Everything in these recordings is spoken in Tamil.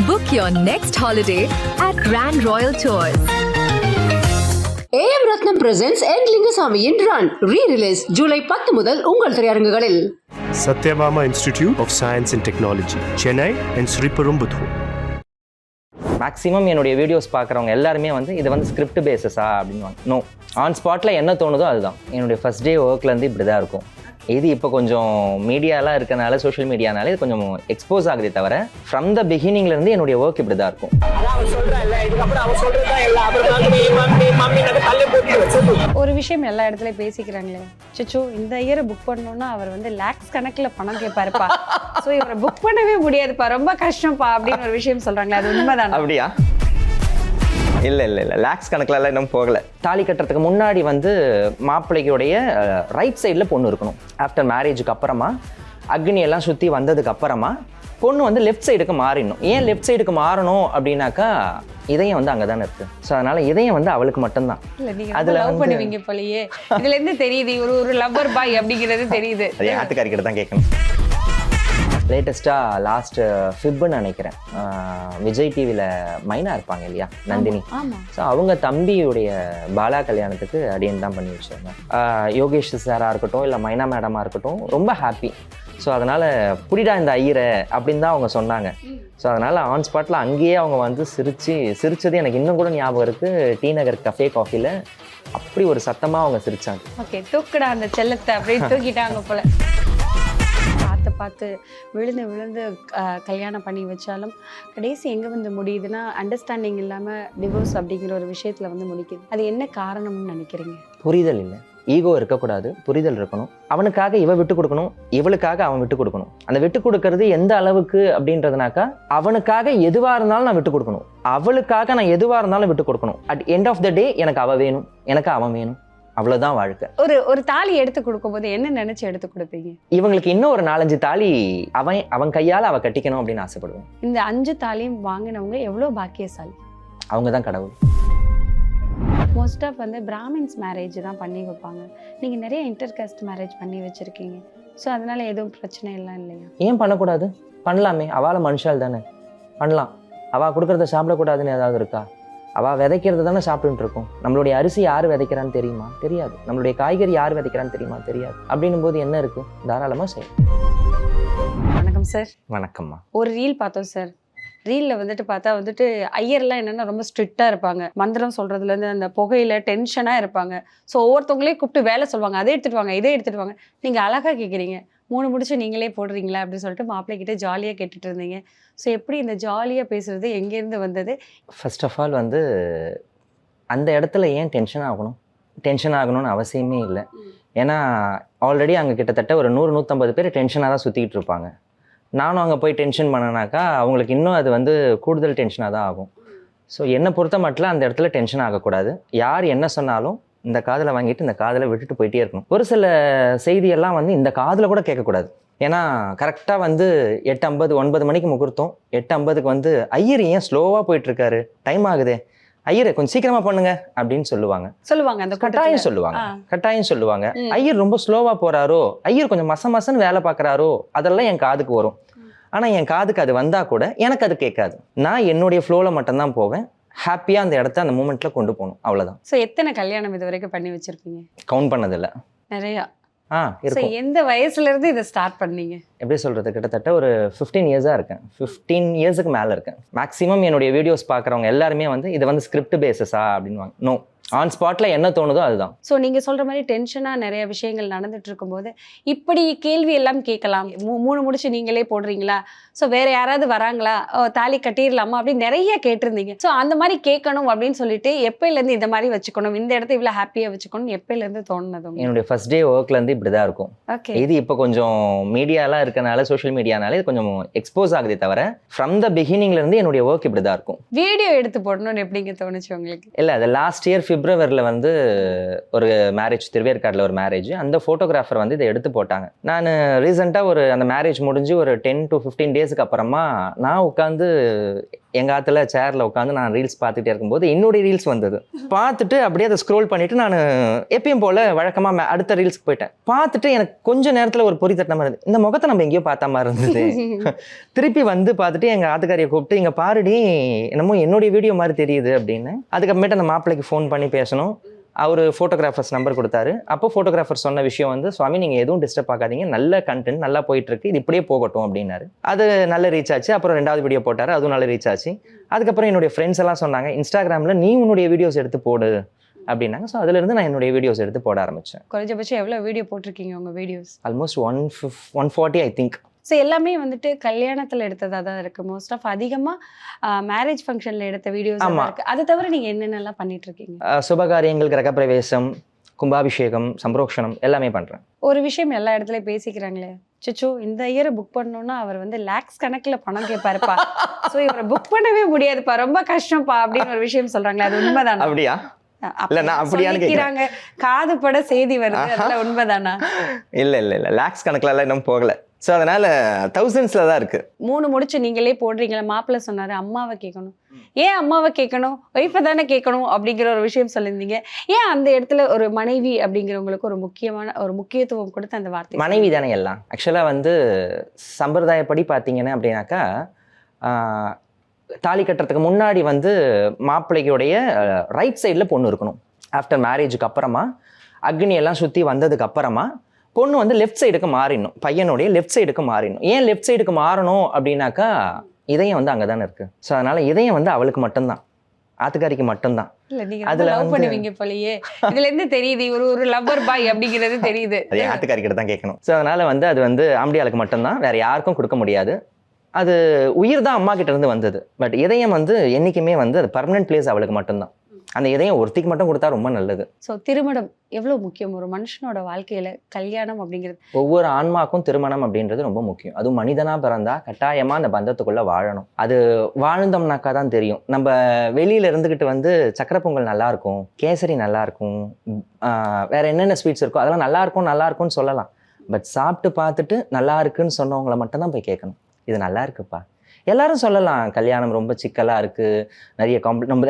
Book your next holiday at Grand Royal Tours. AM Ratnam presents N. Lingasamiயின் Run re-release July 10 முதல் உங்கள் திரையரங்குகளில். Satyabama Institute of Science and Technology, Chennai and Sriperumbudur. Maximum என்னுடைய வீடியோஸ் பார்க்குறவங்க எல்லாருமே வந்து இது வந்து ஸ்கிரிப்ட் பேஸஸா அப்படின்னு நோ, ஆன் ஸ்பாட்டில் என்ன தோணுதோ அதுதான். என்னுடைய ஃபஸ்ட் டே ஒர்க்லேருந்து இப்படி தான் இருக்கும். இது இப்போ கொஞ்சம் மீடியாலாம் இருக்கனால, சோஷியல் மீடியானாலே இது கொஞ்சம் எக்ஸ்போஸ் ஆகுதே தவிர ஃப்ரம் த பிகினிங்லேருந்து என்னுடைய ஒர்க் இப்படி தான் இருக்கும். ஒரு விஷயம் எல்லா இடத்துலையும் பேசிக்கிறாங்களே, சிச்சு இந்த இயரை புக் பண்ணணும்னா அவர் வந்து லேக்ஸ் கணக்கில் பணம் கேட்பாருப்பா, ஸோ இவரை புக் பண்ணவே முடியாதுப்பா, ரொம்ப கஷ்டம்ப்பா அப்படின்னு ஒரு விஷயம் சொல்கிறாங்களே, அது உண்மைதான்? அப்படியா? இல்லை லேக்ஸ் கணக்கிலலாம் இன்னும் போகலை. தாலி கட்டுறதுக்கு முன்னாடி வந்து மாப்பிள்ளைக்குடைய ரைட் சைடில் பொண்ணு இருக்கணும். ஆஃப்டர் மேரேஜுக்கு அப்புறமா அக்னியெல்லாம் சுற்றி வந்ததுக்கு அப்புறமா பொண்ணு வந்து லெஃப்ட் சைடுக்கு மாறிடணும். ஏன் லெஃப்ட் சைடுக்கு மாறணும் அப்படின்னாக்கா இதயம் வந்து அங்கே தானே இருக்குது. ஸோ அதனால் இதயம் வந்து அவளுக்கு மட்டும்தான். அதில் லவ் பண்ணுவீங்க போலயே, இதுலேருந்து தெரியுது ஒரு லவ்வர் பாய் அப்படிங்கிறது தெரியுது. அது ஆத்துக்காரிக்கிட்ட தான் கேட்கணும். லேட்டஸ்ட்டாக லாஸ்ட் ஃபிப்னு நினைக்கிறேன், விஜய் டிவியில் மைனா இருப்பாங்க இல்லையா, நந்தினி. ஸோ அவங்க தம்பியுடைய பாலா கல்யாணத்துக்கு அடியன் தான் பண்ணி வச்சாங்க. யோகேஷ் சாராக இருக்கட்டும், இல்லை மைனா மேடமாக இருக்கட்டும், ரொம்ப ஹாப்பி. ஸோ அதனால் புடிடா இந்த ஐயரை அப்படின்னு தான் அவங்க சொன்னாங்க. ஸோ அதனால் ஆன் ஸ்பாட்டில் அங்கேயே அவங்க வந்து சிரிச்சது எனக்கு இன்னும் கூட ஞாபகம் இருக்குது. டி நகர் கஃபே காஃபியில் அப்படி ஒரு சத்தமாக அவங்க சிரித்தாங்க. ஓகே, தூக்குடா அந்த செல்லத்தை அப்படின்னு தூக்கிட்டாங்க போல. பார்த்து விழுந்து கல்யாணம் பண்ணி வச்சாலும் கடைசி எங்கே வந்து முடியுதுன்னா, அண்டர்ஸ்டாண்டிங் இல்லாமல் டிவோர்ஸ் அப்படிங்கிற ஒரு விஷயத்தில் வந்து முடிக்குது. அது என்ன காரணம்னு நினைக்கிறீங்க? புரிதல் இல்லை, ஈகோ இருக்கக்கூடாது, புரிதல் இருக்கணும். அவனுக்காக இவ விட்டு கொடுக்கணும், இவளுக்காக அவன் விட்டு கொடுக்கணும். அந்த விட்டு கொடுக்கறது எந்த அளவுக்கு அப்படின்றதுனாக்கா, அவனுக்காக எதுவாக இருந்தாலும் நான் விட்டு கொடுக்கணும், அவளுக்காக நான் எதுவாக இருந்தாலும் விட்டு கொடுக்கணும். அட் எண்ட் ஆஃப் த டே எனக்கு அவ வேணும், எனக்கு அவன் வேணும், அவ்வளவுதான் வாழ்க்கை. ஒரு தாலி எடுத்து கொடுக்கும் போது என்ன நினைச்சு எடுத்து கொடுப்பீங்க? இவங்களுக்கு இன்னும் ஒரு 4-5 தாலி அவன் கையால அவ கட்டிக்கணும் அப்படின்னு ஆசைப்படுவேன். இந்த 5 தாலியும் வாங்கினவங்க எவ்வளவு பாக்கியசாலி. அவங்க தான் கடவுள். மோஸ்ட் ஆஃப் வந்து பிராமின்ஸ் மேரேஜ் தான் பண்ணி வைப்பாங்க. நீங்க நிறைய இன்டர்காஸ்ட் மேரேஜ் பண்ணி வச்சிருக்கீங்க. ஸோ அதனால எதுவும் பிரச்சனை எல்லாம் இல்லையா? ஏன் பண்ணக்கூடாது? பண்ணலாமே, அவளை மனுஷால் தானே, பண்ணலாம். அவள் கொடுக்குறத சாப்பிடக்கூடாதுன்னு ஏதாவது இருக்கா? அவள் விதைக்கிறது தானே சாப்பிட்டுட்டு இருக்கோம். நம்மளுடைய அரிசி யார் விதைக்கிறான்னு தெரியுமா? தெரியாது. நம்மளுடைய காய்கறி யார் விதைக்கிறான்னு தெரியுமா? தெரியாது. அப்படின்னும் போது என்ன இருக்கு, தாராளமாக செய்யும். வணக்கம் சார். வணக்கம்மா. ஒரு ரீல் பார்த்தோம் சார். ரீலில் வந்துட்டு பார்த்தா வந்துட்டு ஐயர்லாம் என்னென்னா ரொம்ப ஸ்ட்ரிக்டாக இருப்பாங்க. மந்திரம் சொல்கிறதுலேருந்து அந்த புகையில் டென்ஷனாக இருப்பாங்க. ஸோ ஒவ்வொருத்தவங்களையும் கூப்பிட்டு வேலை சொல்லுவாங்க, அதை எடுத்துகிட்டு வாங்க, இதை எடுத்துகிட்டு வாங்க. நீங்கள் அழகாக கேட்குறீங்க, 3 முடிச்சு நீங்களே போடுறீங்களா அப்படின்னு சொல்லிட்டு மாப்பிள்ளைக்கிட்ட ஜாலியாக கேட்டுட்டு இருந்தீங்க. ஸோ எப்படி இந்த ஜாலியாக பேசுகிறது எங்கேருந்து வந்தது? ஃபர்ஸ்ட் ஆஃப் ஆல் வந்து அந்த இடத்துல ஏன் டென்ஷன் ஆகணும்னு அவசியமே இல்லை. ஏன்னா ஆல்ரெடி அங்கே கிட்டத்தட்ட ஒரு 100-150 பேர் டென்ஷனாக தான் சுற்றிக்கிட்டு இருப்பாங்க. நானும் அங்கே போய் டென்ஷன் பண்ணனாக்கா அவங்களுக்கு இன்னும் அது வந்து கூடுதல் டென்ஷனாக தான் ஆகும். ஸோ என்னை பொறுத்த மட்டும் அந்த இடத்துல டென்ஷன் ஆகக்கூடாது. யார் என்ன சொன்னாலும் இந்த காதில் வாங்கிட்டு இந்த காதில் விட்டுட்டு போயிட்டே இருக்கணும். ஒரு சில செய்தியெல்லாம் வந்து இந்த காதில் கூட கேட்கக்கூடாது. ஏன்னா கரெக்டாக வந்து 8:50-9 மணிக்கு முகூர்த்தம், 8:50க்கு வந்து ஐயர் ஏன் ஸ்லோவாக போயிட்டுருக்காரு, டைம் ஆகுதே, ஐயர் கொஞ்சம் சீக்கிரமாக பண்ணுங்க அப்படின்னு சொல்லுவாங்க. அந்த கட்டாயம் சொல்லுவாங்க. ஐயர் ரொம்ப ஸ்லோவாக போகிறாரோ, ஐயர் கொஞ்சம் மசன்னு வேலை பார்க்குறாரோ, அதெல்லாம் என் காதுக்கு வரும். ஆனால் என் காதுக்கு அது வந்தால் கூட எனக்கு அது கேட்காது. நான் என்னுடைய ஃப்ளோவில் மட்டும்தான் போவேன். ஹாப்பியாக அந்த இடத்த அந்த மூமெண்ட்டில் கொண்டு போகணும், அவ்வளோதான். ஸோ எத்தனை கல்யாணம் இது வரைக்கும் பண்ணி வச்சுருக்கீங்க? கவுண்ட் பண்ணதில்லை. நிறையா. இருக்கும். எந்த வயசுலேருந்து இதை ஸ்டார்ட் பண்ணீங்க? எப்படி சொல்கிறது, கிட்டத்தட்ட ஒரு 15 இயர்ஸாக இருக்கேன். 15 இயர்ஸுக்கு மேலே இருக்கேன். மேக்ஸிமம் என்னுடைய வீடியோஸ் பார்க்குறவங்க எல்லாருமே வந்து இது வந்து ஸ்கிரிப்ட் பேஸஸா அப்படின்வாங்க. நோ, ஆன் ஸ்பாட்டில் என்ன தோணுதோ அதுதான். ஸோ நீங்கள் சொல்கிற மாதிரி டென்ஷனாக நிறைய விஷயங்கள் நடந்துட்டு இருக்கும்போது இப்படி கேள்வி எல்லாம் கேட்கலாம். 3 முடிச்சு நீங்களே போடுறீங்களா, ஸோ வேறு யாராவது வராங்களா, தாலி கட்டிடலாமா அப்படின்னு நிறைய கேட்டிருந்தீங்க. ஸோ அந்த மாதிரி கேட்கணும் அப்படின்னு சொல்லிட்டு எப்போலேருந்து இந்த மாதிரி வச்சுக்கணும், இந்த இடத்த இவ்வளோ ஹாப்பியாக வச்சுக்கணும் எப்போலேருந்து தோணுனது? என்னுடைய ஃபர்ஸ்ட் டே ஒர்க்லேருந்து இப்படி தான் இருக்கும். ஓகே, இது இப்போ கொஞ்சம் மீடியாலாம் இருக்கனால, சோஷியல் மீடியானாலே இது கொஞ்சம் எக்ஸ்போஸ் ஆகுதே தவிர ஃப்ரம் த பிகினிங்லேருந்து என்னுடைய ஒர்க் இப்படி தான் இருக்கும். வீடியோ எடுத்து போடணும்னு எப்படிங்க தோணுச்சு உங்களுக்கு? இல்லை, அது லாஸ்ட் இயர் பிப்ரவரியில் வந்து ஒரு மேரேஜ், திருவேற்காடில் ஒரு மேரேஜ். அந்த ஃபோட்டோகிராஃபர் வந்து இதை எடுத்து போட்டாங்க. நான் ரீசெண்டாக அந்த மேரேஜ் முடிஞ்சு ஒரு 10 to 15 டேஸ்க்கு அப்புறமா நான் உட்காந்து எங்கள் ஆற்றுல சேரில் உட்காந்து நான் ரீல்ஸ் பார்த்துட்டே இருக்கும்போது என்னுடைய ரீல்ஸ் வந்தது. பார்த்துட்டு அப்படியே அதை ஸ்க்ரோல் பண்ணிவிட்டு நான் எப்பயும் போல் வழக்கமாக அடுத்த ரீல்ஸ்க்கு போயிட்டேன். பார்த்துட்டு எனக்கு கொஞ்சம் நேரத்தில் ஒரு பொறி தட்டின மாதிரி இருந்தது. இந்த முகத்தை நம்ம எங்கேயோ பார்த்த மாதிரி இருந்தது. திருப்பி வந்து பார்த்துட்டு எங்கள் ஆத்துக்காரியை கூப்பிட்டு இங்கே பாருடி என்னமோ என்னுடைய வீடியோ மாதிரி தெரியுது அப்படின்னு. அதுக்கப்புறமேட்டு அந்த மாப்பிள்ளைக்கு ஃபோன் பண்ணி பேசணும். அவர் ஃபோட்டோகிராஃபர்ஸ் நம்பர் கொடுத்தாரு. அப்போ ஃபோட்டோகிராஃபர் சொன்ன விஷயம் வந்து, சுவாமி நீங்கள் எதுவும் டிஸ்டர்ப் ஆகாதீங்க, நல்ல கண்டென்ட் நல்லா போயிட்டுருக்கு, இது இப்படியே போகட்டும் அப்படின்னாரு. அது நல்ல ரீச் ஆச்சு. அப்புறம் 2வது வீடியோ போட்டார், அதுவும் நல்ல ரீச் ஆச்சு. அதுக்கப்புறம் என்னுடைய ஃப்ரெண்ட்ஸ் எல்லாம் சொன்னாங்க, இன்ஸ்டாகிராமில் நீ உன்னுடைய வீடியோஸ் எடுத்து போடு அப்படின்னாங்க. ஸோ அதுலேருந்து நான் என்னுடைய வீடியோஸ் எடுத்து போட ஆரம்பித்தேன். குறைஞ்சபட்சம் எவ்வளோ வீடியோ போட்டிருக்கீங்க உங்கள் videos? Almost 140 I think. So எல்லாமே வந்துட்டு கல்யாணத்தில் எடுத்ததாக தான் இருக்குது. மோஸ்ட் ஆஃப் அதிகமாக மேரேஜ் ஃபங்க்ஷனில் எடுத்த வீடியோஸ் இருக்குது. அதை தவிர நீங்கள் என்னென்னலாம் பண்ணிட்டு இருக்கீங்க? சுபகாரியங்கள், கிரகப்பிரவேசம், கும்பாபிஷேகம், சம்பரோக்ஷணம் எல்லாமே பண்ணுறேன். ஒரு விஷயம் எல்லா இடத்துலையும் பேசிக்கிறாங்களே, சுச்சு இந்த இயரை புக் பண்ணோன்னா அவர் வந்து லேக்ஸ் கணக்கில் பணம் கேட்பாருப்பா, ஸோ இவரை புக் பண்ணவே முடியாதுப்பா, ரொம்ப கஷ்டம்ப்பா அப்படின்னு ஒரு விஷயம் சொல்கிறாங்களே, அது உண்மைதானா? அப்படியா? இல்ல நான் அப்படியான்னு கேக்குறாங்க. காது பட செய்தி வருது, அதெல்லாம் உண்மைதானா? இல்ல லாக்ஸ் கணக்குல எல்லாம் இன்னும் போகல. ஸோ அதனால தௌசண்ட்ஸ்ல தான் இருக்கு. 3 முடிச்சு நீங்களே போடுறீங்களா? மாப்பிள்ளை சொன்னாரு அம்மாவை கேட்கணும். ஏன் அம்மாவை கேட்கணும், ஒய்ஃபை தானே கேட்கணும் அப்படிங்கிற ஒரு விஷயம் சொல்லியிருந்தீங்க. ஏன் அந்த இடத்துல ஒரு மனைவி அப்படிங்கிறவங்களுக்கு ஒரு முக்கியமான ஒரு முக்கியத்துவம் கொடுத்து அந்த வார்த்தை? மனைவி தானே எல்லாம். ஆக்சுவலாக வந்து சம்பிரதாயப்படி பார்த்தீங்கன்னா அப்படின்னாக்கா, தாலி கட்டுறதுக்கு முன்னாடி வந்து மாப்பிள்ளைக்குடைய ரைட் சைடில் பொண்ணு இருக்கணும். ஆஃப்டர் மேரேஜுக்கு அப்புறமா அக்னி எல்லாம் சுற்றி வந்ததுக்கு அப்புறமா பொண்ணு வந்து லெஃப்ட் சைடுக்கு மாறிடணும். பையனுடைய லெஃப்ட் சைடுக்கு மாறிடணும். ஏன் லெஃப்ட் சைடுக்கு மாறணும் அப்படின்னாக்கா, இதயம் வந்து அங்கே தானே இருக்குது. ஸோ அதனால் இதயம் வந்து அவளுக்கு மட்டும்தான், ஆத்துக்காரிக்கு மட்டும்தான். அதுல லவ் பண்ணுவீங்க போலயே, இதுல இருந்து தெரியுது ஒரு லவ்வர் பாய் அப்படிங்கிறது தெரியுது. அது ஆத்துக்காரிக்கிட்ட தான் கேட்கணும். ஸோ அதனால வந்து அது வந்து ஆம்படியாளுக்கு மட்டும்தான், வேற யாருக்கும் கொடுக்க முடியாது. அது உயிர் தான் அம்மா கிட்ட இருந்து வந்தது. பட் இதயம் வந்து என்றைக்குமே வந்து அது பர்மனன்ட் பிளேஸ் அவளுக்கு மட்டும்தான். அந்த இதயம் ஒருத்திக்கு மட்டும் கொடுத்தா ரொம்ப நல்லது. ஸோ திருமணம் எவ்வளோ முக்கியம் ஒரு மனுஷனோட வாழ்க்கையில? கல்யாணம் அப்படிங்கிறது ஒவ்வொரு ஆன்மாக்கும் திருமணம் அப்படின்றது ரொம்ப முக்கியம். அதுவும் மனிதனா பிறந்தா கட்டாயமா அந்த பந்தத்துக்குள்ள வாழணும். அது வாழ்ந்தோம்னாக்கா தான் தெரியும். நம்ம வெளியில இருந்துகிட்டு வந்து சக்கரை பொங்கல் நல்லா இருக்கும், கேசரி நல்லா இருக்கும், வேற என்னென்ன ஸ்வீட்ஸ் இருக்கோ அதெல்லாம் நல்லா இருக்கும்னு சொல்லலாம். பட் சாப்பிட்டு பார்த்துட்டு நல்லா இருக்குன்னு சொன்னவங்களை மட்டும்தான் போய் கேட்கணும், இது நல்லா இருக்குப்பா. எல்லாரும் சொல்லலாம் கல்யாணம் ரொம்ப சிக்கலாக இருக்குது,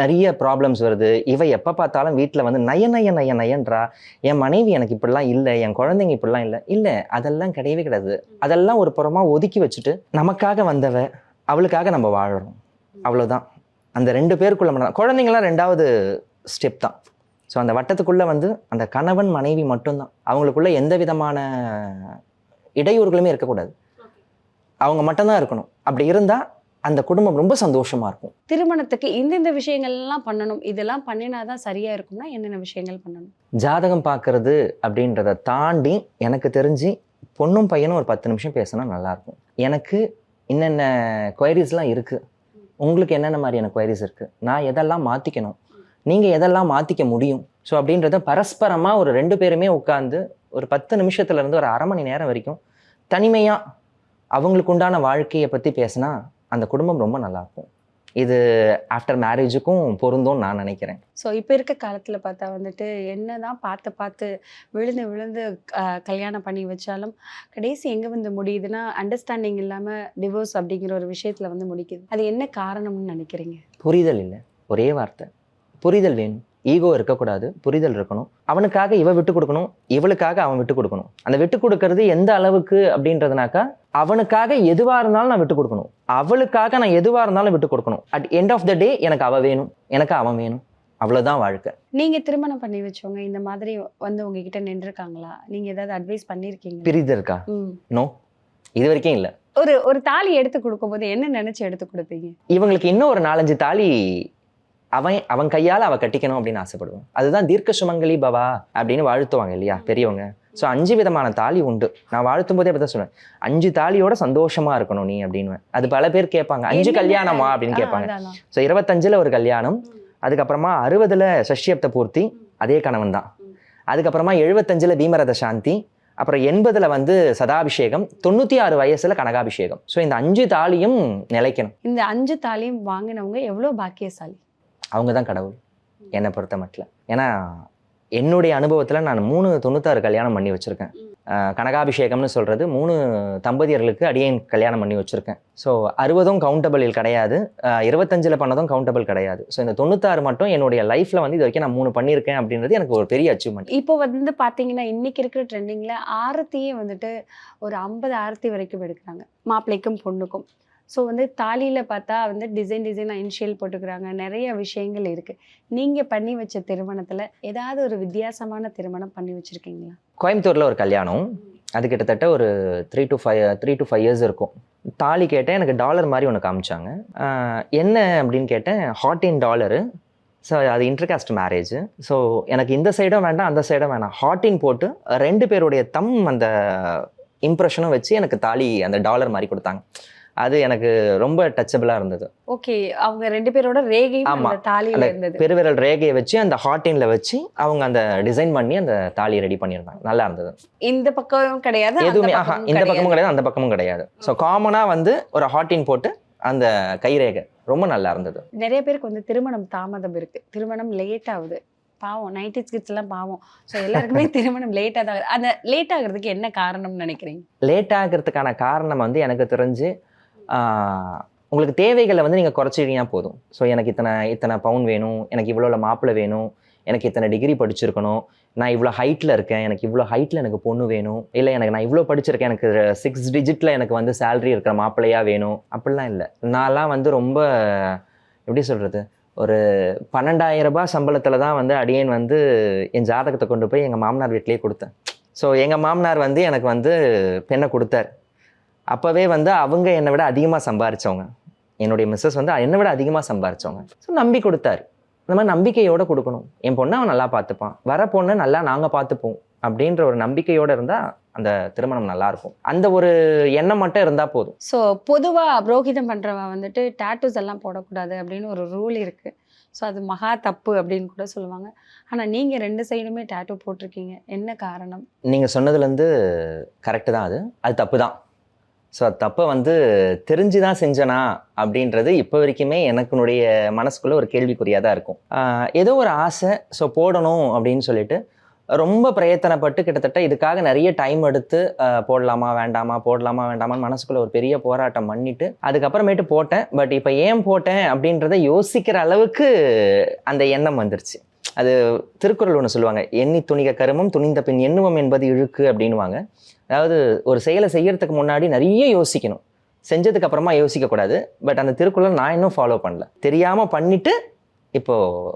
நிறைய ப்ராப்ளம்ஸ் வருது, இவ எப்போ பார்த்தாலும் வீட்டில் வந்து நயன்றா, என் மனைவி எனக்கு இப்படிலாம் இல்லை, என் குழந்தைங்க இப்படிலாம் இல்லை. அதெல்லாம் கிடையவே கிடையாது. அதெல்லாம் ஒரு புறமாக ஒதுக்கி வச்சுட்டு நமக்காக வந்தவ, அவளுக்காக நம்ம வாழறோம், அவ்வளோதான். அந்த 2 பேருக்குள்ள மட்டும், குழந்தைங்களாம் 2வது ஸ்டெப் தான். ஸோ அந்த வட்டத்துக்குள்ளே வந்து அந்த கணவன் மனைவி மட்டும்தான். அவங்களுக்குள்ள எந்த விதமான இடையூறுகளுமே இருக்கக்கூடாது, அவங்க மட்டும்தான் இருக்கணும். அப்படி இருந்தால் அந்த குடும்பம் ரொம்ப சந்தோஷமா இருக்கும். திருமணத்துக்கு இந்த விஷயங்கள்லாம் பண்ணணும், இதெல்லாம் பண்ணினாதான் சரியா இருக்கும்னா என்னென்ன விஷயங்கள் பண்ணணும்? ஜாதகம் பார்க்கறது அப்படின்றத தாண்டி எனக்கு தெரிஞ்சு பொண்ணும் பையனும் ஒரு 10 நிமிஷம் பேசினா நல்லாயிருக்கும். எனக்கு என்னென்ன குவைரிஸ்லாம் இருக்குது, உங்களுக்கு என்னென்ன மாதிரியான குவைரிஸ் இருக்குது, நான் எதெல்லாம் மாற்றிக்கணும், நீங்கள் எதெல்லாம் மாற்றிக்க முடியும். ஸோ அப்படின்றத பரஸ்பரமாக ஒரு 2 பேருமே உட்காந்து ஒரு 10 நிமிஷத்துலேருந்து ஒரு அரை மணி நேரம் வரைக்கும் தனிமையாக அவங்களுக்கு உண்டான வாழ்க்கையை பற்றி பேசினா அந்த குடும்பம் ரொம்ப நல்லாயிருக்கும். இது ஆஃப்டர் மேரேஜுக்கும் பொருந்தும்னு நான் நினைக்கிறேன். ஸோ இப்போ இருக்க காலத்தில் பார்த்தா வந்துட்டு என்னதான் பார்த்து விழுந்து கல்யாணம் பண்ணி வச்சாலும் கடைசி எங்கே வந்து முடியுதுன்னா அண்டர்ஸ்டாண்டிங் இல்லாமல் டிவோர்ஸ் அப்படிங்கிற ஒரு விஷயத்தில் வந்து முடிக்குது. அது என்ன காரணம்னு நினைக்கிறீங்க? புரிதல் இல்லை. ஒரே வார்த்தை, புரிதல் வேணும். ஈகோ இருக்கக்கூடாது, புரிதல் இருக்கணும். அவனுக்காக இவ விட்டு கொடுக்கணும், இவளுக்காக அவன் விட்டு கொடுக்கணும். அந்த விட்டு கொடுக்கறது எந்த அளவுக்கு அப்படின்றதுனாக்கா, அவனுக்காக எதுவாக இருந்தாலும் நான் விட்டு கொடுக்கணும், அவளுக்காக நான் எதுவாக இருந்தாலும் விட்டு கொடுக்கணும். அட் எண்ட் ஆஃப் த டே எனக்கு அவ வேணும், எனக்கு அவன் வேணும், அவ்வளோதான் வாழ்க்கை. நீங்கள் திருமணம் பண்ணி வச்சவங்க இந்த மாதிரி வந்து உங்ககிட்ட நின்றுருக்காங்களா? நீங்கள் ஏதாவது அட்வைஸ் பண்ணியிருக்கீங்க? பிரிதல் இருக்கா? நோ, இது வரைக்கும் இல்லை. ஒரு தாலி எடுத்து கொடுக்கும்போது என்ன நினைச்சு எடுத்து கொடுப்பீங்க? இவங்களுக்கு இன்னும் ஒரு 4-5 தாலி அவன் கையால் அவ கட்டிக்கணும் அப்படின்னு ஆசைப்படுவேன். அதுதான் தீர்க்க சுமங்கலி பவா அப்படின்னு வாழ்த்துவாங்க இல்லையா பெரியவங்க. ஸோ 5 விதமான தாலி உண்டு. நான் வாழ்த்தும் போதே அப்படிதான் சொல்லுவேன், 5 தாலியோட சந்தோஷமா இருக்கணும் நீ அப்படின்னு. அது பல பேர் கேட்பாங்க, 5 கல்யாணமா அப்படின்னு கேட்பாங்க. ஸோ 25ல் ஒரு கல்யாணம், அதுக்கப்புறமா 60ல் சஷ்யப்த பூர்த்தி, அதே கணவன் தான். அதுக்கப்புறமா 75ல் பீமரத சாந்தி, அப்புறம் 80ல் வந்து சதாபிஷேகம், 96 வயசுல கனகாபிஷேகம். ஸோ இந்த 5 தாலியும் நிலைக்கணும். இந்த 5 தாலியும் வாங்கினவங்க எவ்வளோ பாக்கியசாலி? அவங்க தான் கடவுள் என்னை பொறுத்த மட்டும். ஏன்னா என்னுடைய அனுபவத்தில் நான் 96 கல்யாணம் பண்ணி வச்சுருக்கேன். கனகாபிஷேகம்னு சொல்கிறது 3 தம்பதியர்களுக்கு அடியேன் கல்யாணம் பண்ணி வச்சுருக்கேன். ஸோ 60 கவுண்டபிள் கிடையாது, 25 பண்ணதும் கவுண்டபிள் கிடையாது. ஸோ இந்த 96 மட்டும் என்னுடைய லைஃப்பில் வந்து இது வரைக்கும் நான் 3 பண்ணியிருக்கேன் அப்படின்றது எனக்கு ஒரு பெரிய அச்சீவ்மெண்ட். இப்போ வந்து பார்த்தீங்கன்னா இன்னைக்கு இருக்கிற ட்ரெண்டிங்கில் ஆரத்தியே வந்துட்டு ஒரு 50 ஆரத்தி வரைக்கும் எடுக்கிறாங்க, மாப்பிள்ளைக்கும் பொண்ணுக்கும். ஸோ வந்து தாலியில் பார்த்தா வந்து டிசைனாக இனிஷியல் போட்டுக்கிறாங்க, நிறைய விஷயங்கள் இருக்குது. நீங்கள் பண்ணி வச்ச திருமணத்தில் ஏதாவது ஒரு வித்தியாசமான திருமணம் பண்ணி வச்சுருக்கீங்களா? கோயம்புத்தூரில் ஒரு கல்யாணம், அது கிட்டத்தட்ட ஒரு 3 to 5 இயர்ஸ் இருக்கும். தாலி கேட்டேன், எனக்கு டாலர் மாதிரி ஒன்று காமிச்சாங்க. என்ன அப்படின்னு கேட்டேன், $14. ஸோ அது இன்டர்காஸ்ட் மேரேஜ். ஸோ எனக்கு இந்த சைடும் வேண்டாம் அந்த சைடும் வேண்டாம், ஹாட்டின் போட்டு 2 பேருடைய அந்த இம்ப்ரெஷனும் வச்சு எனக்கு தாலி அந்த டாலர் மாதிரி கொடுத்தாங்க. அது எனக்கு ரொம்ப டச்சபிளாக இருந்தது. ஓகே, அவங்க 2 பேரோட ரேகையும் அந்த தாலியில் இருந்தது. பெருவிரல் ரேகையை வச்சு அந்த ஹாட்டின்ல வச்சு அவங்க அந்த டிசைன் பண்ணி அந்த தாலியை ரெடி பண்ணியிருந்தாங்க. நல்லா இருந்தது. இந்த பக்கம் கிடையாது, எதுவுமே இந்த பக்கமும் கிடையாது அந்த பக்கமும் கிடையாது. ஸோ காமனாக வந்து ஒரு ஹாட்டின் போட்டு அந்த கைரேகை ரொம்ப நல்லா இருந்தது. நிறைய பேருக்கு வந்து திருமணம் தாமதம் இருக்கு, திருமணம் லேட் ஆகுது. பாவம் 90s கிட்ஸ் எல்லாம் பாவம். ஸோ எல்லாருக்குமே திருமணம் லேட்டாக தான் ஆகுது. அந்த லேட் ஆகிறதுக்கு என்ன காரணம்னு நினைக்கிறீங்க? லேட் ஆகிறதுக்கான காரணம் வந்து எனக்கு தெரிஞ்சு உங்களுக்கு தேவைகளை வந்து நீங்கள் குறைச்சிட்டீங்கன்னா போதும். ஸோ எனக்கு இத்தனை பவுன் வேணும், எனக்கு இவ்வளோ மாப்பிள்ளை வேணும், எனக்கு இத்தனை டிகிரி படிச்சிருக்கணும், நான் இவ்வளோ ஹைட்டில் இருக்கேன், எனக்கு இவ்வளோ ஹைட்டில் எனக்கு பொண்ணு வேணும், இல்லை நான் இவ்வளோ படிச்சிருக்கேன், எனக்கு 6 டிஜிட்டில் எனக்கு வந்து சேலரி இருக்கிற மாப்பிள்ளையாக வேணும், அப்படிலாம் இல்லை. நான்லாம் வந்து ரொம்ப எப்படி சொல்கிறது, ஒரு 12,000 ரூபாய் சம்பளத்தில் தான் வந்து அடியேன் வந்து என் ஜாதகத்தை கொண்டு போய் எங்கள் மாமனார் வீட்டிலேயே கொடுத்தேன். ஸோ எங்கள் மாமனார் வந்து எனக்கு வந்து பெண்ணை கொடுத்தார். அப்போவே வந்து அவங்க என்னை விட அதிகமாக சம்பாரித்தவங்க, என்னுடைய மிஸ்ஸஸ் வந்து என்னை விட அதிகமாக சம்பாரித்தவங்க. ஸோ நம்பி கொடுத்தாரு. இந்த மாதிரி நம்பிக்கையோடு கொடுக்கணும். என் பொண்ணை அவன் நல்லா பார்த்துப்பான், வர பொண்ணை நல்லா நாங்கள் பார்த்துப்போம் அப்படின்ற ஒரு நம்பிக்கையோடு இருந்தால் அந்த திருமணம் நல்லாயிருக்கும். அந்த ஒரு எண்ணம் மட்டும் இருந்தால் போதும். ஸோ பொதுவாக புரோகிதம் பண்ணுறவன் வந்துட்டு டேட்டூஸ் எல்லாம் போடக்கூடாது அப்படின்னு ஒரு ரூல் இருக்குது. ஸோ அது மகா தப்பு அப்படின்னு கூட சொல்லுவாங்க. ஆனால் நீங்கள் 2 சைடுமே டேட்டூ போட்டிருக்கீங்க, என்ன காரணம்? நீங்கள் சொன்னதுலேருந்து கரெக்டு தான், அது தப்பு தான். ஸோ அது தப்பை வந்து தெரிஞ்சு தான் செஞ்சனா அப்படின்றது இப்போ வரைக்குமே எனக்குனுடைய மனசுக்குள்ளே ஒரு கேள்விக்குறியாக தான் இருக்கும். ஏதோ ஒரு ஆசை, ஸோ போடணும் அப்படின்னு சொல்லிட்டு ரொம்ப பிரயத்தனப்பட்டு கிட்டத்தட்ட இதுக்காக நிறைய டைம் எடுத்து போடலாமா வேண்டாமான்னு மனசுக்குள்ளே ஒரு பெரிய போராட்டம் பண்ணிட்டு அதுக்கப்புறமேட்டு போட்டேன். பட் இப்போ ஏன் போட்டேன் அப்படின்றத யோசிக்கிற அளவுக்கு அந்த எண்ணம் வந்துருச்சு. அது திருக்குறள் ஒன்று சொல்லுவாங்க, எண்ணி துணிக கருமம் துணிந்த பின் எண்ணுவம் என்பது இழுக்கு அப்படின்வாங்க. அதாவது ஒரு செயலை செய்யறதுக்கு முன்னாடி நிறைய யோசிக்கணும், செஞ்சதுக்கு அப்புறமா யோசிக்கக்கூடாது. பட் அந்த திருக்குறள் நான் இன்னும் ஃபாலோ பண்ணல, தெரியாமல் பண்ணிட்டு இப்போது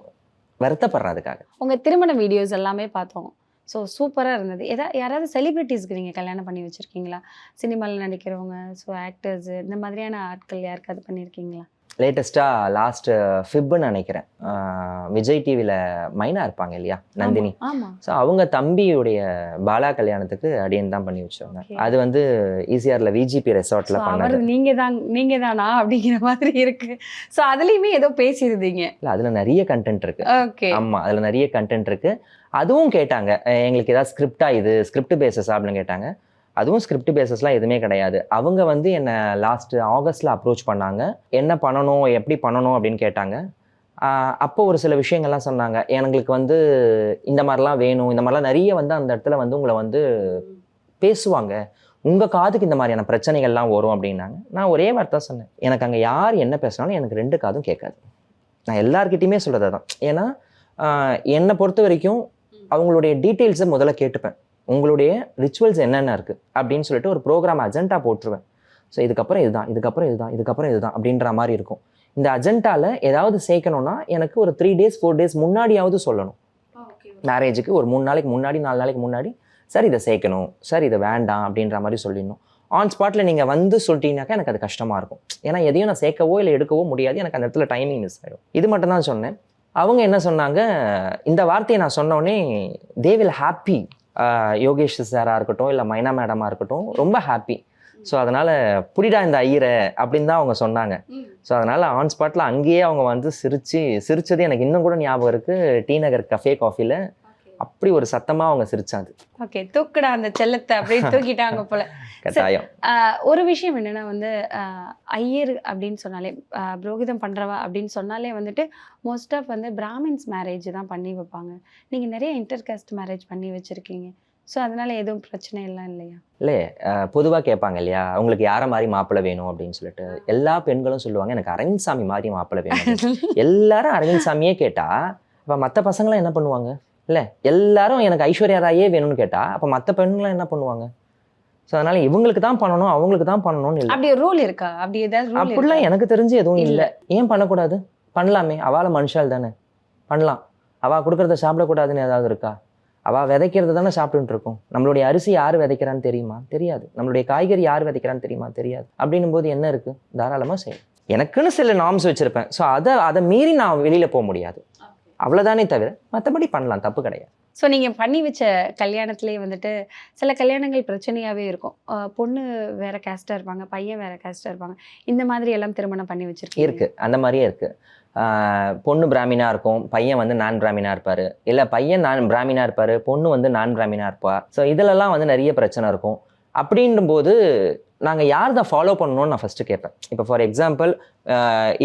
வருத்தப்படுறேன் அதுக்காக. உங்கள் திருமண வீடியோஸ் எல்லாமே பார்த்தோம், ஸோ சூப்பராக இருந்தது. யாராவது செலிபிரிட்டிஸ்க்கு நீங்கள் கல்யாணம் பண்ணி வச்சுருக்கீங்களா? சினிமாவில் நடிக்கிறவங்க, ஸோ ஆக்டர்ஸு, இந்த மாதிரியான ஆட்கள் யாருக்காவது பண்ணியிருக்கீங்களா? லேட்டஸ்ட்டாக லாஸ்ட் ஃபிப்னு நினைக்கிறேன், விஜய் டிவியில் மைனா இருப்பாங்க இல்லையா, நந்தினி. ஸோ அவங்க தம்பியுடைய பாலா கல்யாணத்துக்கு அடியன் தான் பண்ணி வச்சாங்க. அது வந்து ஈசிஆரில் விஜிபி ரெசார்ட்டில் பண்ணது. நீங்கள் தானா அப்படிங்கிற மாதிரி இருக்கு. ஸோ அதுலேயுமே ஏதோ பேசியிருந்தீங்க. இல்லை, அதில் நிறைய கண்டென்ட் இருக்கு. ஓகே, ஆமாம், அதில் நிறைய கண்டென்ட் இருக்கு. அதுவும் கேட்டாங்க, எங்களுக்கு ஏதாவது ஸ்கிரிப்ட் பேசஸ் அப்படின்னு கேட்டாங்க. அதுவும் ஸ்கிரிப்ட் பேசஸ்லாம் எதுவுமே கிடையாது. அவங்க வந்து என்னை லாஸ்ட் ஆகஸ்ட்டில் அப்ரோச் பண்ணாங்க, என்ன பண்ணணும் எப்படி பண்ணணும் அப்படின்னு கேட்டாங்க. அப்போ ஒரு சில விஷயங்கள்லாம் சொன்னாங்க, எங்களுக்கு வந்து இந்த மாதிரிலாம் வேணும், இந்த மாதிரிலாம் நிறைய வந்து அந்த இடத்துல வந்து உங்களை வந்து பேசுவாங்க, உங்கள் காதுக்கு இந்த மாதிரியான பிரச்சனைகள்லாம் வரும் அப்படின்னாங்க. நான் ஒரே வார்த்தை சொன்னேன், எனக்கு அங்கே யார் என்ன பேசினாலும் எனக்கு 2 காதும் கேட்காது. நான் எல்லார்கிட்டையுமே சொல்கிறது தான். ஏன்னா என்னை பொறுத்த வரைக்கும் அவங்களுடைய டீட்டெயில்ஸை முதல்ல கேட்டுப்பேன், உங்களுடைய ரிச்சுவல்ஸ் என்னென்ன இருக்குது அப்படின்னு சொல்லிட்டு ஒரு ப்ரோக்ராம் அஜெண்டா போட்டுருவேன். ஸோ இதுக்கப்புறம் இதுதான் அப்படின்ற மாதிரி இருக்கும். இந்த அஜெண்டாவில் ஏதாவது சேர்க்கணும்னா எனக்கு ஒரு 3 days 4 days முன்னாடியாவது சொல்லணும். மேரேஜுக்கு ஒரு 3 நாளைக்கு முன்னாடி 4 நாளைக்கு முன்னாடி சார் இதை சேர்க்கணும், சார் இதை வேண்டாம் அப்படின்ற மாதிரி சொல்லிடணும். ஆன் ஸ்பாட்டில் நீங்கள் வந்து சொல்லிட்டீங்கன்னாக்கா எனக்கு அது கஷ்டமாக இருக்கும். ஏன்னா எதையும் நான் சேர்க்கவோ இல்லை எடுக்கவோ முடியாது, எனக்கு அந்த இடத்துல டைமிங் மிஸ் ஆகிடும். இது மட்டும் தான் சொன்னேன். அவங்க என்ன சொன்னாங்க, இந்த வார்த்தையை நான் சொன்னோடனே தே வில் ஹாப்பி. யோகேஷ் சாராக இருக்கட்டும் இல்லை மைனா மேடமாக இருக்கட்டும் ரொம்ப ஹாப்பி. ஸோ அதனால் புடிடா இந்த ஐயரை அப்படின்னு தான் அவங்க சொன்னாங்க. ஸோ அதனால் ஆன் ஸ்பாட்டில் அங்கேயே அவங்க வந்து சிரிச்சது எனக்கு இன்னும் கூட ஞாபகம் இருக்குது. டி நகர் கஃபே காஃபியில் அப்படி ஒரு சத்தமாக அவங்க சிரிச்சாது. ஓகே, தூக்குடா அந்த செல்லத்தை அப்படியே தூக்கிட்டாங்க போல. கட்டாயம். ஒரு விஷயம் என்னன்னா வந்து ஐயர் அப்படின்னு சொன்னாலே, புரோகிதம் பண்றவா அப்படின்னு சொன்னாலே வந்துட்டு மோஸ்ட் ஆஃப் வந்து பிராமின்ஸ் மேரேஜ் தான் பண்ணி வைப்பாங்க. நீங்க நிறைய இன்டர்காஸ்ட் மேரேஜ் பண்ணி வச்சிருக்கீங்க. ஸோ அதனால எதுவும் பிரச்சனை எல்லாம் இல்லையா? இல்லை, பொதுவாக கேட்பாங்க இல்லையா, அவங்களுக்கு யாரை மாதிரி மாப்பிள்ளை வேணும் அப்படின்னு சொல்லிட்டு. எல்லா பெண்களும் சொல்லுவாங்க எனக்கு அரவிந்த் சாமி மாதிரி மாப்பிள்ளை வேணும். எல்லாரும் அரவிந்த் சாமியே கேட்டா அப்போ மற்ற பசங்களாம் என்ன பண்ணுவாங்க? இல்லை, எல்லாரும் எனக்கு ஐஸ்வர்யா ராயே வேணும்னு கேட்டா அப்போ மற்ற பெண்களாம் என்ன பண்ணுவாங்க? ஸோ அதனால இவங்களுக்கு தான் பண்ணணும், அவங்களுக்கு தான் பண்ணணும்னு இல்லை. அப்படி ஒரு ரூல் இருக்கா? அப்படி ஏதாவது rule அப்படிலாம் இருக்கா? எனக்கு தெரிஞ்சு எதுவும் இல்லை. ஏன் பண்ணக்கூடாது? பண்ணலாமே, அவளை மனுஷால் தானே, பண்ணலாம். அவள் கொடுக்குறத சாப்பிடக்கூடாதுன்னு ஏதாவது இருக்கா? அவள் விதைக்கிறது தானே சாப்பிட்டுட்டு இருக்கோம். நம்மளுடைய அரிசி யார் விதைக்கிறான்னு தெரியுமா? தெரியாது. நம்மளுடைய காய்கறி யார் விதைக்கிறான்னு தெரியுமா? தெரியாது. அப்படின்னும் போது என்ன இருக்குது? தாராளமாக செய்யும். எனக்குன்னு சில நார்ம்ஸ் வச்சுருப்பேன். ஸோ அதை மீறி நான் வெளியில் போக முடியாது, அவ்வளோதானே தவிர மற்றபடி பண்ணலாம், தப்பு கிடையாது. ஸோ நீங்கள் பண்ணி வச்ச கல்யாணத்துலேயே வந்துட்டு சில கல்யாணங்கள் பிரச்சனையாகவே இருக்கும். பொண்ணு வேற கேஸ்டாக இருப்பாங்க, பையன் வேற கேஸ்டாக இருப்பாங்க. இந்த மாதிரி எல்லாம் திருமணம் பண்ணி வச்சிருக்கீங்க? இருக்குது, அந்த மாதிரியே இருக்குது. பொண்ணு பிராமினாக இருக்கும், பையன் வந்து நான் பிராமினாக இருப்பார். இல்லை, பையன் நான் பிராமினாக இருப்பார், பொண்ணு வந்து நான் பிராமினாக இருப்பா. ஸோ இதிலெல்லாம் வந்து நிறைய பிரச்சனை இருக்கும். அப்படின்னும்போது நாங்கள் யார் தான் ஃபாலோ பண்ணணும்னு நான் ஃபஸ்ட்டு கேட்பேன். இப்போ ஃபார் எக்ஸாம்பிள்,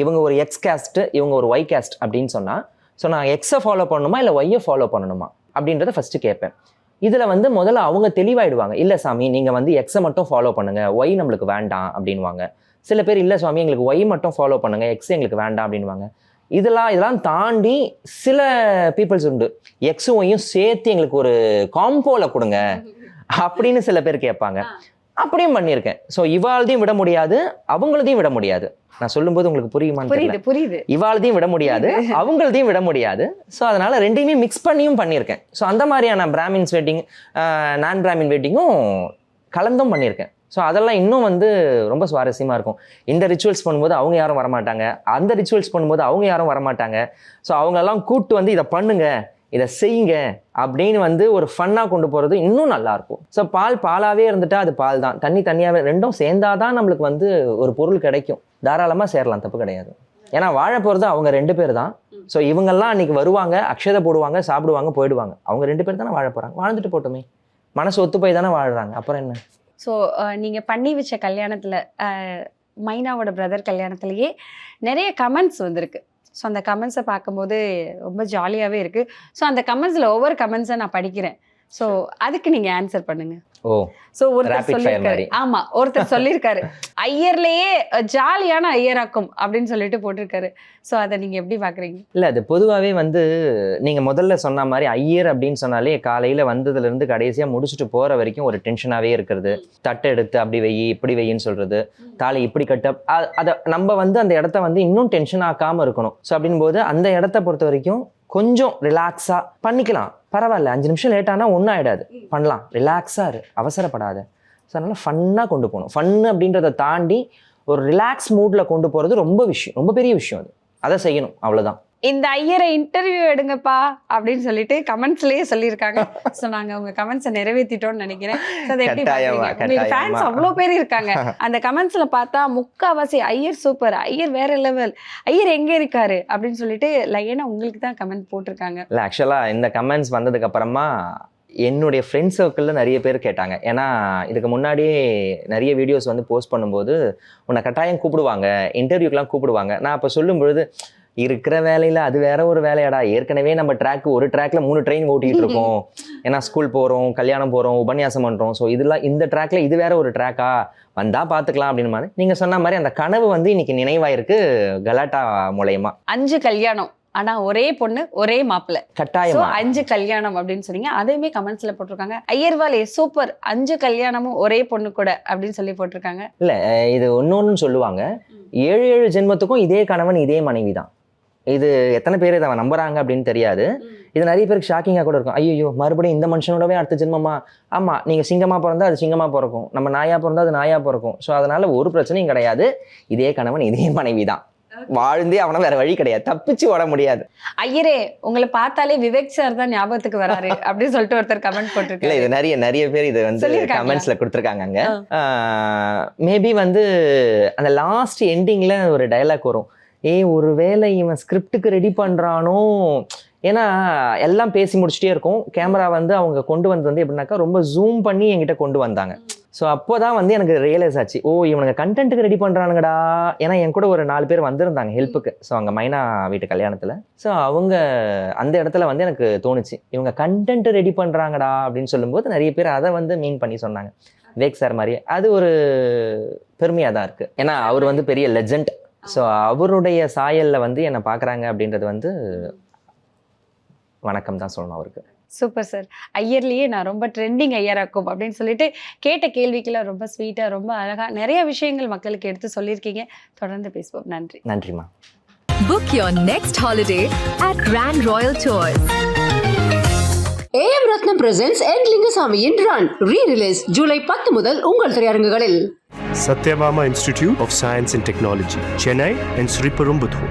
இவங்க ஒரு எக்ஸ் கேஸ்ட்டு, இவங்க ஒரு ஒய் கேஸ்ட் அப்படின்னு சொன்னால், ஸோ நான் எக்ஸை ஃபாலோ பண்ணணுமா இல்லை ஒய்யை ஃபாலோ பண்ணணுமா அப்படின்றத ஃபஸ்ட்டு கேட்பேன். இதில் வந்து முதல்ல அவங்க தெளிவாயிடுவாங்க. இல்லை சாமி, நீங்கள் வந்து எக்ஸை மட்டும் ஃபாலோ பண்ணுங்கள், ஒய் நம்மளுக்கு வேண்டாம் அப்படின்வாங்க. சில பேர் இல்லை சுவாமி, எங்களுக்கு ஒய் மட்டும் ஃபாலோ பண்ணுங்கள், எக்ஸ் எங்களுக்கு வேண்டாம் அப்படின்வாங்க. இதெல்லாம் தாண்டி சில பீப்புள்ஸ் உண்டு, எக்ஸும் ஒய்யும் சேர்த்து எங்களுக்கு ஒரு காம்போவில் கொடுங்க அப்படின்னு சில பேர் கேட்பாங்க. அப்படியும் பண்ணியிருக்கேன். ஸோ இவாழ்தையும் விட முடியாது, அவங்களதையும் விட முடியாது. நான் சொல்லும்போது உங்களுக்கு புரியுமான்னு புரியுது. இவாழ்தையும் விட முடியாது, அவங்களதையும் விட முடியாது. ஸோ அதனால ரெண்டையுமே மிக்ஸ் பண்ணியும் பண்ணியிருக்கேன். ஸோ அந்த மாதிரியான பிராமின்ஸ் வெட்டிங், நான் பிராமின் வெட்டிங்கும் கலந்தும் பண்ணியிருக்கேன். ஸோ அதெல்லாம் இன்னும் வந்து ரொம்ப சுவாரஸ்யமாக இருக்கும். இந்த ரிச்சுவல்ஸ் பண்ணும்போது அவங்க யாரும் வரமாட்டாங்க, அந்த ரிச்சுவல்ஸ் பண்ணும்போது அவங்க யாரும் வரமாட்டாங்க. ஸோ அவங்களெல்லாம் கூப்பிட்டு வந்து இதை பண்ணுங்க, இதை செய்யுங்க அப்படின்னு வந்து ஒரு ஃபன்னாக கொண்டு போகிறது இன்னும் நல்லாயிருக்கும். ஸோ பாலாகவே இருந்துட்டா அது பால் தான், தண்ணியாகவே ரெண்டும் சேர்ந்தாதான் நம்மளுக்கு வந்து ஒரு பொருள் கிடைக்கும். தாராளமாக சேரலாம், தப்பு கிடையாது. ஏன்னா வாழ போகிறது அவங்க 2 பேர் தான். ஸோ இவங்கெல்லாம் அன்றைக்கி வருவாங்க, அக்ஷதை போடுவாங்க, சாப்பிடுவாங்க, போயிடுவாங்க. அவங்க 2 பேர் தானே வாழ போகிறாங்க, வாழ்ந்துட்டு போட்டோமே. மனசு ஒத்து போய் தானே வாழ்கிறாங்க, அப்புறம் என்ன? ஸோ நீங்கள் பண்ணி வச்ச கல்யாணத்தில், மைனாவோட பிரதர் கல்யாணத்துலேயே நிறைய கமெண்ட்ஸ் வந்திருக்கு. ஸோ அந்த கமெண்ட்ஸை பார்க்கும்போது ரொம்ப ஜாலியாகவே இருக்குது. ஸோ அந்த கமெண்ட்ஸில் ஒவ்வொரு கமெண்ட்ஸை நான் படிக்கிறேன். ஸோ அதுக்கு நீங்கள் ஆன்சர் பண்ணுங்கள். ஓ, ஸோ ஒருத்தர் சொல்லியிருக்காரு, ஆமாம், ஒருத்தர் சொல்லியிருக்காரு ஐயர்லேயே ஜாலியான ஐயராக்கும் அப்படின்னு சொல்லிட்டு போட்டிருக்காரு. ஸோ அதை நீங்கள் எப்படி பார்க்குறீங்க? இல்லை, அது பொதுவாகவே வந்து நீங்கள் முதல்ல சொன்ன மாதிரி ஐயர் அப்படின்னு சொன்னாலே காலையில் வந்ததுலேருந்து கடைசியாக முடிச்சுட்டு போகிற வரைக்கும் ஒரு டென்ஷனாகவே இருக்கிறது. தட்டை எடுத்து அப்படி வெயி இப்படி வெயின்னு சொல்கிறது, தாலி இப்படி கட்ட, அதை நம்ம வந்து அந்த இடத்த வந்து இன்னும் டென்ஷன் ஆக்காமல் இருக்கணும். ஸோ அப்படின்போது அந்த இடத்த பொறுத்த வரைக்கும் கொஞ்சம் ரிலாக்ஸாக பண்ணிக்கலாம், பரவாயில்ல, 5 நிமிஷம் லேட்டானா ஒன்றும் ஆகிடாது, பண்ணலாம், ரிலாக்ஸாக இரு, அவசரப்படாத. ஸோ அதனால் ஃபன்னாக கொண்டு போகணும். ஃபன்னு அப்படின்றத தாண்டி ஒரு ரிலாக்ஸ் மூடில் கொண்டு போகிறது ரொம்ப பெரிய விஷயம். அதை செய்யணும், அவ்வளோதான். இந்த ஐயரை இன்டர்வியூ எடுங்கப்பா அப்படின்னு சொல்லிட்டு கமெண்ட்ஸ்லயே சொல்லியிருக்காங்க. ஸோ நாங்கள் உங்க கமெண்ட்ஸை நிறைவேற்றிட்டோம்னு நினைக்கிறேன். உங்களுக்கு ஃபேன்ஸ் அவ்வளோ பேர் இருக்காங்க. அந்த கமெண்ட்ஸ்ல பார்த்தா முக்காவாசி ஐயர் சூப்பர், ஐயர் வேற லெவல், ஐயர் எங்க இருக்காரு அப்படின்னு சொல்லிட்டு லைனா உங்களுக்கு தான் கமெண்ட் போட்டிருக்காங்க. இல்லை, ஆக்சுவலாக இந்த கமெண்ட்ஸ் வந்ததுக்கு அப்புறமா என்னுடைய ஃப்ரெண்ட்ஸ் சர்க்கிளில் நிறைய பேர் கேட்டாங்க. ஏன்னா இதுக்கு முன்னாடியே நிறைய வீடியோஸ் வந்து போஸ்ட் பண்ணும்போது உன்னை கட்டாயம் கூப்பிடுவாங்க, இன்டர்வியூக்கெலாம் கூப்பிடுவாங்க. நான் அப்போ சொல்லும் பொழுது இருக்கிற வேலையில் அது வேற ஒரு வேலையாடா, ஏற்கனவே நம்ம ஒரு ட்ராக்ல 3 ட்ரெயின் ஓட்டிகிட்டு இருக்கோம். ஏன்னா ஸ்கூல் போகிறோம், கல்யாணம் போகிறோம், உபன்யாசம் பண்ணுறோம். ஸோ இந்த ட்ராக்ல இது வேற ஒரு ட்ராக்கா, வந்தால் பார்த்துக்கலாம் அப்படின்னு மாதிரி நீங்கள் சொன்ன மாதிரி அந்த கனவு வந்து இன்னைக்கு நினைவாயிருக்கு கலாட்டா மூலயமா. 5 கல்யாணம், ஆனா ஒரே பொண்ணு ஒரே மாப்பிள்ளை, கட்டாயமா 5 கல்யாணம் அப்படின்னு சொன்னீங்க. அதையுமே கமெண்ட்ஸ்ல போட்டிருக்காங்க, ஐயர்வாலே சூப்பர், 5 கல்யாணமும் ஒரே பொண்ணு கூட அப்படின்னு சொல்லி போட்டிருக்காங்க. இல்ல, இது ஒன்னொன்னு சொல்லுவாங்க, 7 ஜென்மத்துக்கும் இதே கணவன் இதே மனைவி தான். இது எத்தனை பேர் இதை நம்புறாங்க அப்படின்னு தெரியாது. இது நிறைய பேருக்கு ஷாக்கிங்காக கூட இருக்கும். ஐயோ, மறுபடியும் இந்த மனுஷனோடவே அடுத்த ஜென்மமா? ஆமாம், நீங்கள் சிங்கமாக பிறந்தா அது சிங்கமாக பிறக்கும், நம்ம நாயாக பிறந்தா அது நாயாக பிறக்கும். ஸோ அதனால ஒரு பிரச்சனையும் கிடையாது, இதே கணவன் இதே மனைவி தான். வாழ்ந்தே அவனை வேற வழி கிடையாது, தப்பிச்சு ஓட முடியாது. ஐயரே, உங்களை பார்த்தாலே விவேக் சார் தான் ஞாபகத்துக்கு வராரு அப்படின்னு சொல்லிட்டு ஒருத்தர் கமெண்ட் போட்டிருக்காரு. இல்லை, இது நிறைய பேர் இது வந்து கமெண்ட்ஸ்ல கொடுத்துருக்காங்க. அங்க மேபி வந்து அந்த லாஸ்ட் எண்டிங்ல ஒரு டயலாக் வரும், ஒருவேளை இவன் ஸ்கிரிப்டுக்கு ரெடி பண்றானோ. ஏன்னா எல்லாம் பேசி முடிச்சுட்டே இருக்கும், கேமரா வந்து அவங்க கொண்டு வந்தது வந்து எப்படின்னாக்கா ரொம்ப ஜூம் பண்ணி என்கிட்ட கொண்டு வந்தாங்க. ஸோ அப்போ தான் வந்து எனக்கு ரியலைஸ் ஆச்சு, ஓ இவனுங்க கண்டென்ட்டுக்கு ரெடி பண்ணுறானுங்கடா. ஏன்னா என் கூட ஒரு 4 பேர் வந்திருந்தாங்க ஹெல்ப்புக்கு. ஸோ அங்கே மைனா வீட்டு கல்யாணத்தில். ஸோ அவங்க அந்த இடத்துல வந்து எனக்கு தோணுச்சு, இவங்க கண்டென்ட் ரெடி பண்ணுறாங்கடா அப்படின்னு சொல்லும்போது நிறைய பேர் அதை வந்து மீன் பண்ணி சொன்னாங்க. வேக் சார் மாதிரி அது ஒரு பெருமையாக தான் இருக்குது. ஏன்னா அவர் வந்து பெரிய லெஜண்ட். ஸோ அவருடைய சாயலில் வந்து என்னை பார்க்குறாங்க அப்படின்றது வந்து வணக்கம் தான் சொல்லணும் அவருக்கு. Super sir. ஐயர்லேயே நான் ரொம்ப ட்ரெண்டிங் ஐயராக்கும் அப்படின்னு சொல்லிட்டு கேட்ட கேள்விக்கெல்லாம் ரொம்ப ஸ்வீட்டாக ரொம்ப அழகாக நிறைய விஷயங்கள் மக்களுக்கு எடுத்து சொல்லியிருக்கீங்க. தொடர்ந்து பேசுவோம். நன்றி. நன்றிம்மா. Book your next holiday at Grand Royal Tours. AM Ratnam presents N. Lingasamiயின் Run re-release July 10 முதல் உங்கள் திரையரங்குகளில். Satyabama Institute of Science and Technology, Chennai and Sri Perumbudur.